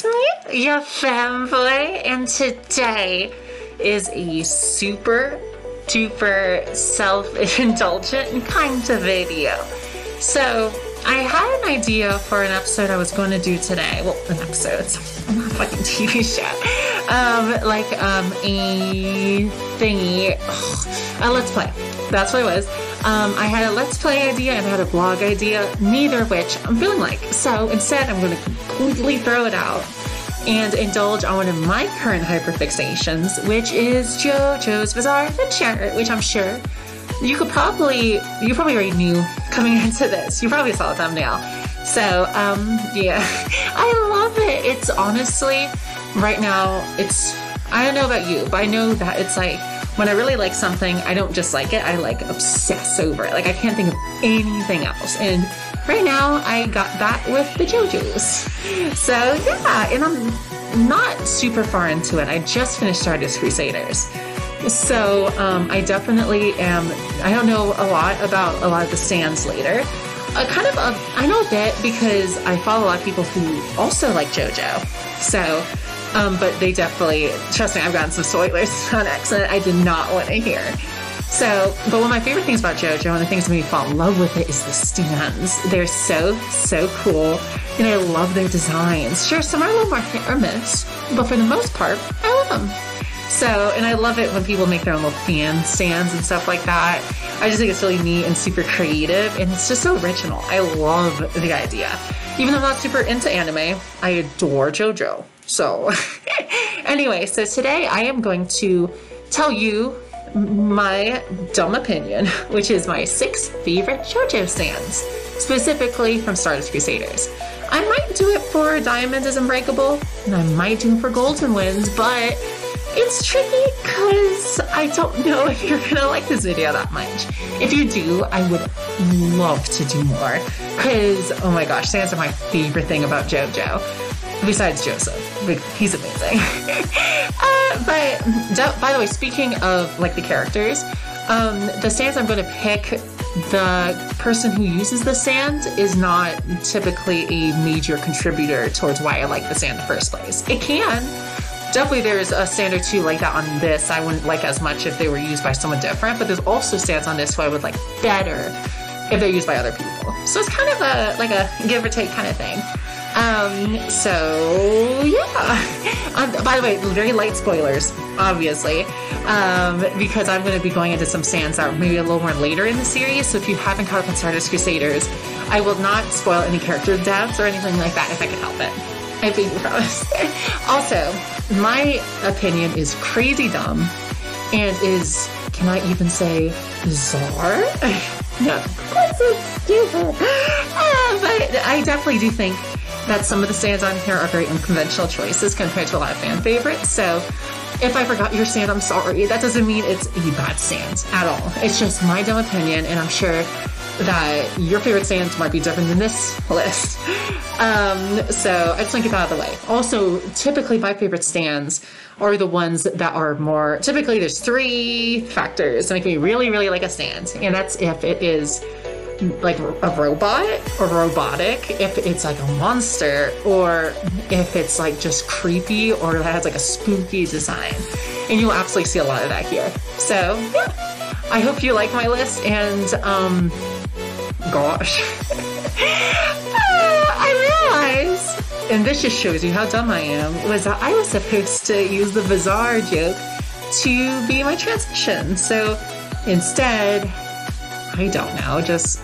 it's me, your fanboy, and today is a super duper self-indulgent kind of video. So I had an idea for an episode I was going to do today. Well, an episode, it's not a fucking TV show. A thingy, a Let's Play. That's what it was. I had a Let's Play idea and I had a vlog idea, neither of which I'm feeling like. So instead, I'm going to completely throw it out and indulge on one of my current hyperfixations, which is Jojo's Bizarre Adventure, which I'm sure you probably already knew coming into this. You probably saw the thumbnail. So, yeah, I love it. It's honestly, right now, I don't know about you, but I know that it's like, when I really like something, I don't just like it, I like obsess over it. Like I can't think of anything else. And right now I got that with the Jojos. So yeah, and I'm not super far into it. I just finished Stardust Crusaders. So I definitely am, I don't know a lot about a lot of the stands later. I know a bit because I follow a lot of people who also like Jojo. So, but they definitely, trust me, I've gotten some spoilers on accident I did not want to hear. So, but one of my favorite things about Jojo and the things that made me fall in love with it is the stands. They're so cool, and I love their designs. Sure, some are a little more hit or miss, but for the most part, I love them. So, and I love it when people make their own little fan stands and stuff like that. I just think it's really neat and super creative, and it's just so original. I love the idea. Even though I'm not super into anime, I adore Jojo. So, anyway, so today I am going to tell you my dumb opinion, which is my 6 favorite Jojo stands, specifically from Stardust Crusaders. I might do it for Diamond is Unbreakable, and I might do it for Golden Winds, but it's tricky because I don't know if you're gonna like this video that much. If you do, I would love to do more because, oh my gosh, stands are my favorite thing about Jojo. Besides Joseph, he's amazing. But by the way, speaking of like the characters, the stands I'm going to pick, the person who uses the sand is not typically a major contributor towards why I like the sand in the first place. It can. Definitely there's a stand or two like that on this I wouldn't like as much if they were used by someone different, but there's also stands on this who I would like better if they're used by other people. So it's kind of a give or take kind of thing. So yeah. By the way, very light spoilers, obviously, because I'm going to be going into some stands that are maybe a little more later in the series. So if you haven't caught up on Stardust Crusaders, I will not spoil any character deaths or anything like that if I can help it. I think you promise. Also, my opinion is crazy dumb and is, can I even say bizarre? No, that's so stupid. But I definitely do think that some of the stands on here are very unconventional choices compared to a lot of fan favorites. So if I forgot your stand, I'm sorry. That doesn't mean it's a bad stand at all. It's just my dumb opinion, and I'm sure that your favorite stands might be different than this list. So I just want to get that out of the way. Also, typically my favorite stands are the ones that are more, typically there's 3 factors that make me really like a stand. And that's if it is like a robot or robotic, if it's like a monster, or if it's like just creepy or that has like a spooky design. And you'll absolutely see a lot of that here. So yeah, I hope you like my list, and gosh, I realized, and this just shows you how dumb I am, was that I was supposed to use the bizarre joke to be my transition. So instead, I don't know, just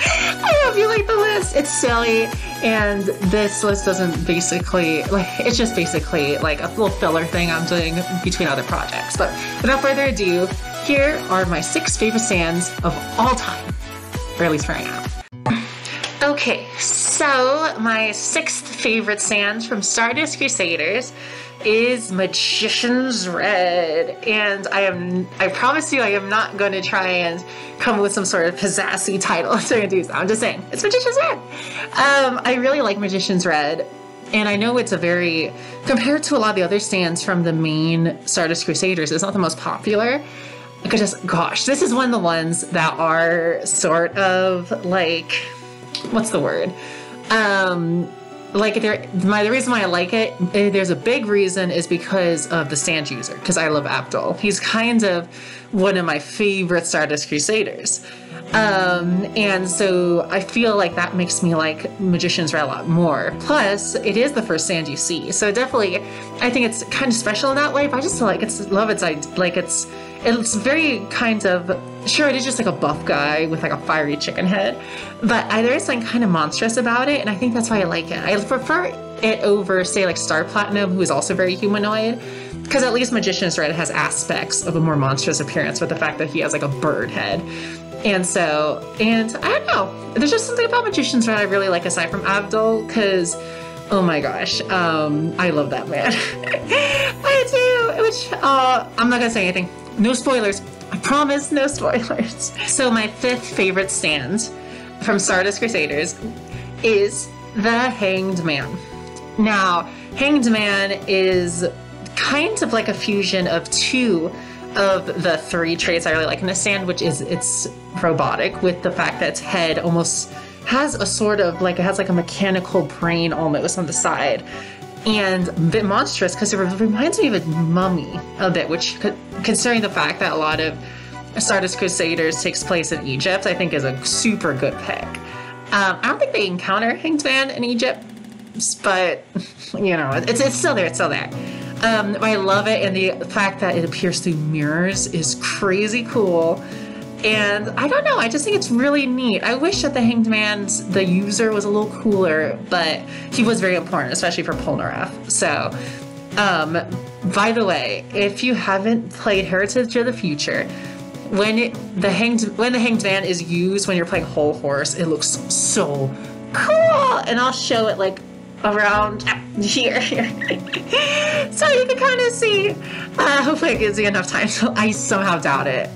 I hope you like the list. It's silly, and this list doesn't basically, like, it's just basically like a little filler thing I'm doing between other projects. But without further ado, here are my 6 favorite stands of all time, or at least for right now. Okay, so my 6th favorite stand from Stardust Crusaders is Magician's Red, and I promise you I am not going to try and come with some sort of pizzassy title to introduce. I'm just saying, it's Magician's Red. I really like Magician's Red, and I know it's a very, compared to a lot of the other stands from the main Stardust Crusaders, it's not the most popular. Because, gosh, this is one of the ones that are sort of like, what's the word? like the reason why I like it, there's a big reason is because of the stand user, because I love Abdul. He's kind of one of my favorite Stardust Crusaders. And so I feel like that makes me like Magician's Red a lot more. Plus, it is the first stand you see. So definitely, I think it's kind of special in that way, but I just like it's very kind of, sure, it is just like a buff guy with like a fiery chicken head, but there is something kind of monstrous about it, and I think that's why I like it. I prefer it over, say, like Star Platinum, who is also very humanoid, because at least Magician's Red has aspects of a more monstrous appearance with the fact that he has like a bird head. And I don't know, there's just something about Magician's Red I really like aside from Abdul, because, oh my gosh, I love that man. I do, which, I'm not gonna say anything. No spoilers. I promise, no spoilers. So my fifth favorite stand from Stardust Crusaders is the Hanged Man. Now, Hanged Man is kind of like a fusion of two of the three traits I really like in a stand, which is it's robotic, with the fact that its head almost has a sort of like, it has like a mechanical brain almost on the side, and a bit monstrous because it reminds me of a mummy a bit, which, considering the fact that a lot of Stardust Crusaders takes place in Egypt, I think is a super good pick. I don't think they encounter Hanged Man in Egypt, but you know, it's still there, it's still there. I love it, and the fact that it appears through mirrors is crazy cool. And I don't know, I just think it's really neat. I wish that the Hanged Man's, the user, was a little cooler, but he was very important, especially for Polnareff. So, by the way, if you haven't played Heritage of the Future, when the Hanged Man is used when you're playing Whole Horse, it looks so cool. And I'll show it like around here. So you can kind of see. Hopefully it gives you enough time. So I somehow doubt it.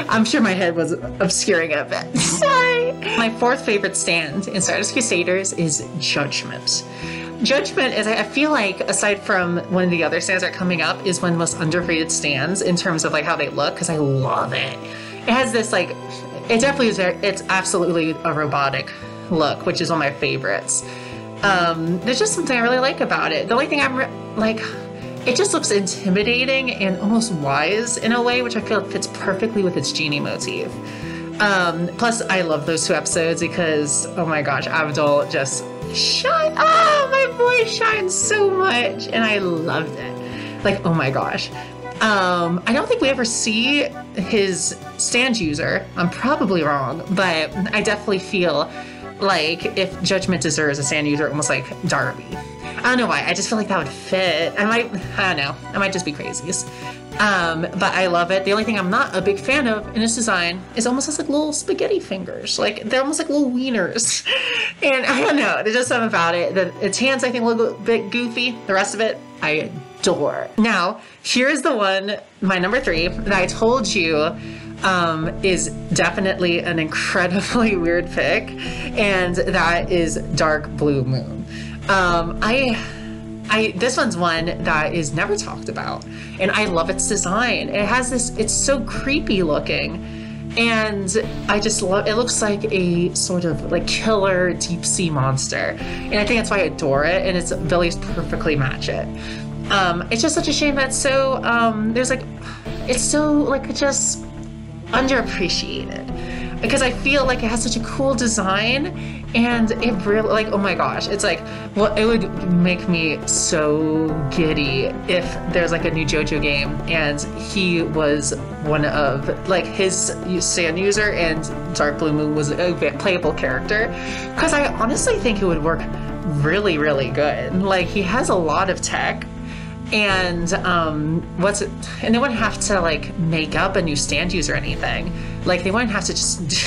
I'm sure my head was obscuring it a bit. Sorry. My fourth favorite stand in Stardust Crusaders is Judgment. Judgment is, I feel like, aside from one of the other stands that are coming up, is one of the most underrated stands in terms of like how they look, because I love it. It has this like, it definitely is, it's absolutely a robotic look, which is one of my favorites. There's just something I really like about it. The only thing I'm like, it just looks intimidating and almost wise in a way, which I feel fits perfectly with its genie motif. Plus, I love those two episodes because, oh my gosh, Abdul just shine. Oh, my boy shines so much, and I loved it. Like, oh my gosh. I don't think we ever see his stand user. I'm probably wrong, but I definitely feel like if Judgment deserves a stand user, almost like Darby. I don't know why. I just feel like that would fit. I don't know. I might just be crazies. But I love it. The only thing I'm not a big fan of in this design is almost has like little spaghetti fingers. Like they're almost like little wieners. And I don't know. There's just something about it. Its hands, I think, look a bit goofy. The rest of it, I adore. Now, here's the one, my number 3, that I told you is definitely an incredibly weird pick, and that is Dark Blue Moon. This one's one that is never talked about, and I love its design. It has this, it's so creepy looking, and I just love, it looks like a sort of like killer deep sea monster, and I think that's why I adore it, and its abilities perfectly match it. It's just such a shame that it's so, it's so like just underappreciated, because I feel like it has such a cool design, and it really, like, oh my gosh, it's like, well, it would make me so giddy if there's like a new Jojo game and he was one of like his stand user and Dark Blue Moon was a playable character, because I honestly think it would work really, really good. Like, he has a lot of tech, and and they wouldn't have to like make up a new stand user or anything. Like, they wouldn't have to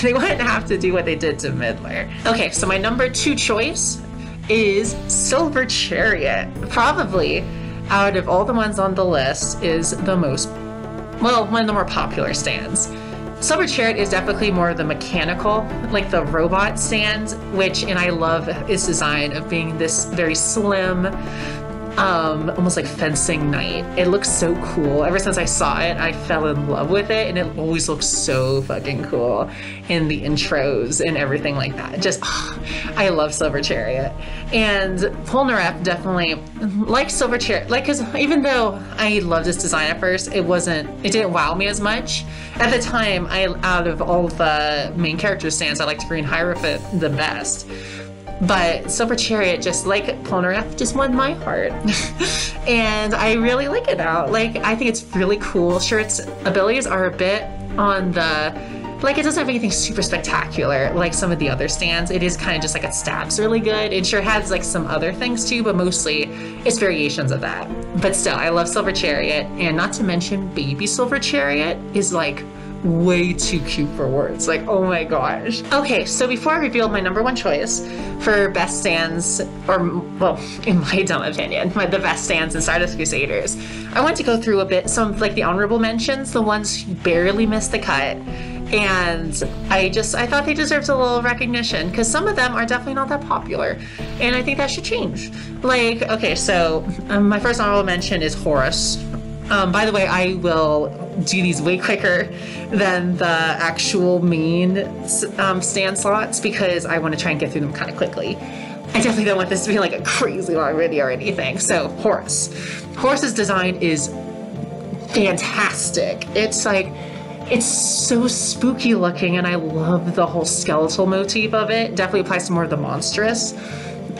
they wouldn't have to do what they did to Midler. Okay, so my number 2 choice is Silver Chariot. Probably out of all the ones on the list is the most, well, one of the more popular stands. Silver Chariot is definitely more of the mechanical, like the robot stand, and I love its design of being this very slim, almost like fencing knight. It looks so cool. Ever since I saw it, I fell in love with it, and it always looks so fucking cool in the intros and everything like that. Just, I love Silver Chariot. And Polnareff definitely, like Silver Chariot, like, cause even though I loved this design at first, it didn't wow me as much. At the time, out of all the main character stands, I liked Green Hierophant the best. But Silver Chariot, just like Polnareff, just won my heart. And I really like it now. Like, I think it's really cool. Sure, its abilities are a bit on the, like, it doesn't have anything super spectacular like some of the other stands. It is kind of just like it stabs really good. It sure has like some other things too, but mostly it's variations of that. But still, I love Silver Chariot, and not to mention baby Silver Chariot is like way too cute for words. Like, oh my gosh. Okay, so before I reveal my #1 choice for best stands, or, well, in my dumb opinion, the best stands in Stardust Crusaders, I want to go through a bit some like the honorable mentions, the ones who barely missed the cut. And I thought they deserved a little recognition, because some of them are definitely not that popular, and I think that should change. Like, okay, so my first honorable mention is Horus. By the way, I will do these way quicker than the actual main stand slots, because I want to try and get through them kind of quickly. I definitely don't want this to be like a crazy long video or anything. So Horus. Horus's design is fantastic. It's like, it's so spooky looking, and I love the whole skeletal motif of it. Definitely applies to more of the monstrous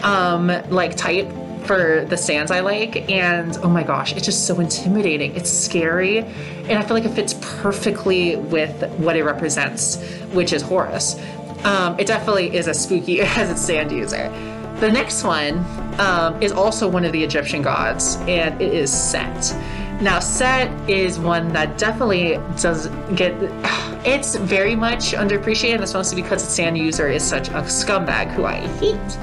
like type for the stands I like. And oh my gosh, it's just so intimidating. It's scary, and I feel like it fits perfectly with what it represents, which is Horus. It definitely is as spooky as its stand user. The next one is also one of the Egyptian gods, and it is Set. Now, Set is one that definitely does get, it's very much underappreciated, and it's mostly because its stand user is such a scumbag who I hate.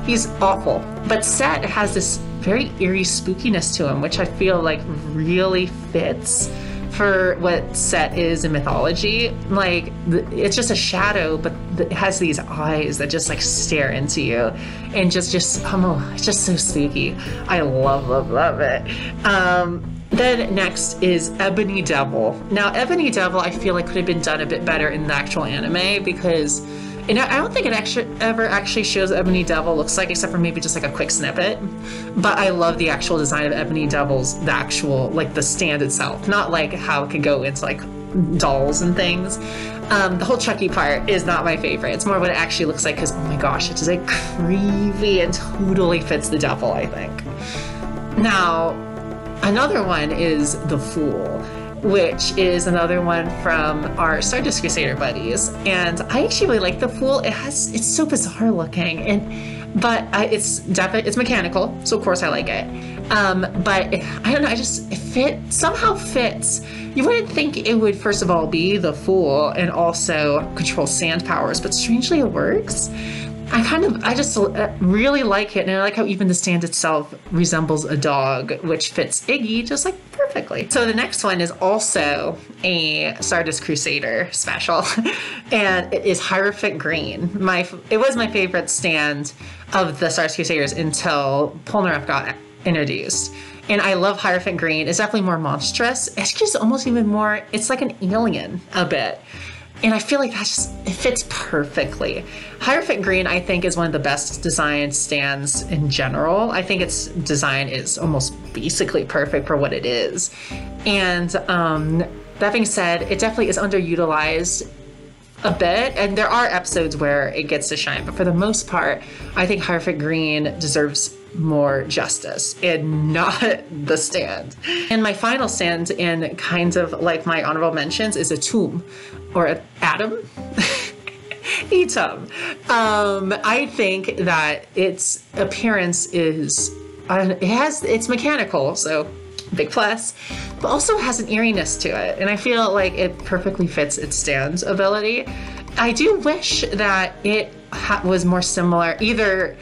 He's awful. But Set has this very eerie spookiness to him, which I feel like really fits for what Set is in mythology. Like, it's just a shadow, but it has these eyes that just like stare into you, and just it's just so spooky. I love it. Then next is Ebony Devil. Now, Ebony Devil, I feel like could have been done a bit better in the actual anime, because I don't think it ever actually shows what Ebony Devil looks like, except for maybe just like a quick snippet. But I love the actual design of Ebony Devil's, the actual, like the stand itself, not like how it could go into like dolls and things. The whole Chucky part is not my favorite. It's more what it actually looks like, because oh my gosh, it's just like creepy and totally fits the devil, I think. Now, another one is The Fool, which is another one from our Stardust Crusader buddies, and I actually really like The Fool. It's so bizarre looking, but it's mechanical, so of course I like it. But I don't know, it somehow fits. You wouldn't think it would first of all be The Fool and also control sand powers, but strangely it works. I just really like it, and I like how even the stand itself resembles a dog, which fits Iggy just like perfectly. So the next one is also a Stardust Crusader special, and it is Hierophant Green. It was my favorite stand of the Stardust Crusaders until Polnareff got introduced. And I love Hierophant Green. It's definitely more monstrous. It's just almost even more, it's like an alien a bit. And I feel like it fits perfectly. Hierophant Green, I think, is one of the best designed stands in general. I think its design is almost basically perfect for what it is. And that being said, it definitely is underutilized a bit, and there are episodes where it gets to shine, but for the most part, I think Hierophant Green deserves more justice and not the stand. And my final stand, in kind of like my honorable mentions, is a tomb, or an atom. Etum. I think that its appearance is, it's mechanical, so big plus, but also has an eeriness to it, and I feel like it perfectly fits its stand's ability. I do wish that it was more similar, either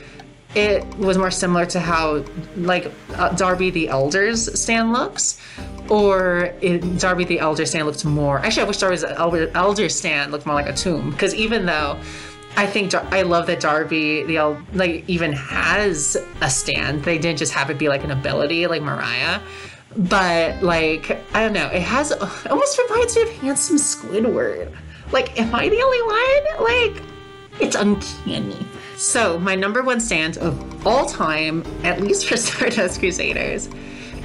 it was more similar to how like Darby the Elder's stand looks, or Darby the Elder stand looked more, actually I wish Darby's Elder stand looked more like a tomb, because even though I think I love that Darby, like even has a stand. They didn't just have it be like an ability like Mariah. But like, I don't know, it almost reminds me of Handsome Squidward. Like, am I the only one? Like, it's uncanny. So my number one stand of all time, at least for Stardust Crusaders,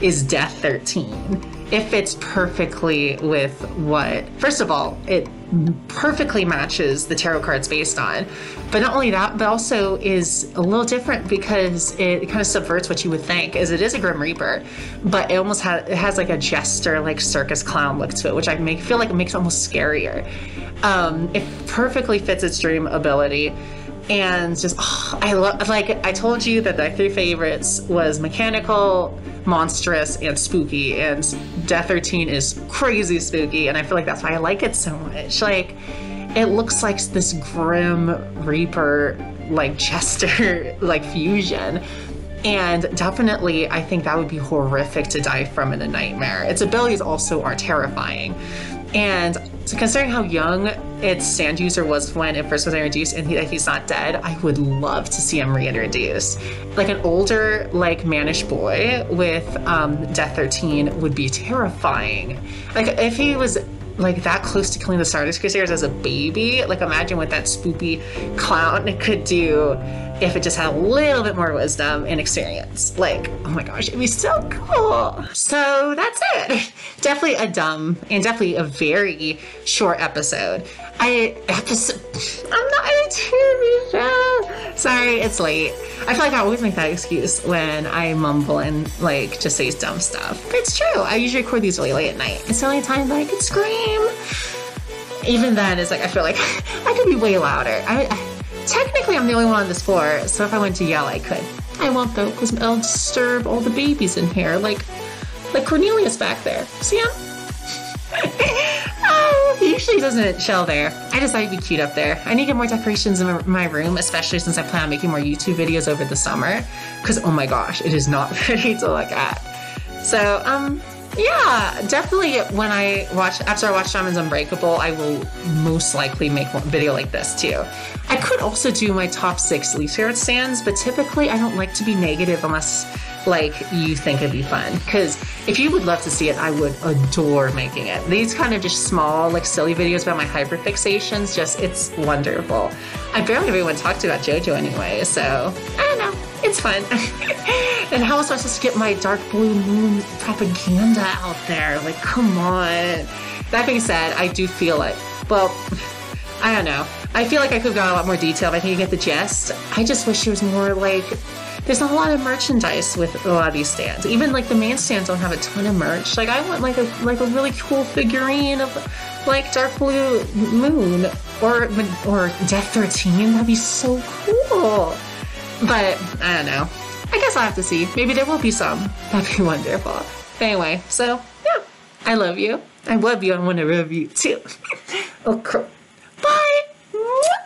is Death 13. It fits perfectly with first of all, it perfectly matches the tarot cards based on. But not only that, but also is a little different because it kind of subverts what you would think, as it is a Grim Reaper, but it has like a jester, like circus clown look to it, which I feel like it makes it almost scarier. It perfectly fits its dream ability. And just, I love, like I told you that my 3 favorites was mechanical, monstrous, and spooky. And Death 13 is crazy spooky. And I feel like that's why I like it so much. Like, it looks like this Grim Reaper, like Jester, like fusion. And definitely, I think that would be horrific to die from in a nightmare. Its abilities also are terrifying. And so considering how young its stand user was when it first was introduced and he's not dead, I would love to see him reintroduced. Like an older, like mannish boy with Death 13 would be terrifying. Like if he was like that close to killing the Stardust Crusaders as a baby, like imagine what that spoopy clown could do if it just had a little bit more wisdom and experience. Like, oh my gosh, it'd be so cool. So that's it. Definitely a dumb and definitely a very short episode. I'm not in a TV show. Sorry, it's late. I feel like I always make that excuse when I mumble and like just say dumb stuff. But it's true. I usually record these really late at night. It's the only time that I can scream. Even then, it's like I feel like I could be way louder. Technically, I'm the only one on this floor, so if I went to yell, I could. I won't though, because I'll disturb all the babies in here, like Cornelius back there. See him? Oh, he usually doesn't chill there. I just thought he'd be cute up there. I need to get more decorations in my room, especially since I plan on making more YouTube videos over the summer, because oh my gosh, it is not pretty to look at. So, yeah, definitely after I watch Diamonds Unbreakable, I will most likely make a video like this too. I could also do my top 6 least favorite stands, but typically I don't like to be negative unless like you think it'd be fun. Because if you would love to see it, I would adore making it. These kind of just small, like silly videos about my hyperfixations, it's wonderful. I barely have anyone to talk to about Jojo anyway, so I don't know. It's fun. And how else am I supposed to get my dark blue moon propaganda out there? Like, come on. That being said, I do feel like, well, I don't know. I feel like I could have gone a lot more detailed. I think you get the gist. I just wish there was more like, there's not a lot of merchandise with a lot of these stands. Even like the main stands don't have a ton of merch. Like I want like a really cool figurine of like Dark Blue Moon or Death 13. That'd be so cool. But I don't know. I guess I'll have to see. Maybe there will be some. That'd be wonderful. But anyway, so yeah, I love you. I love you. I want to love you too. Oh, crap.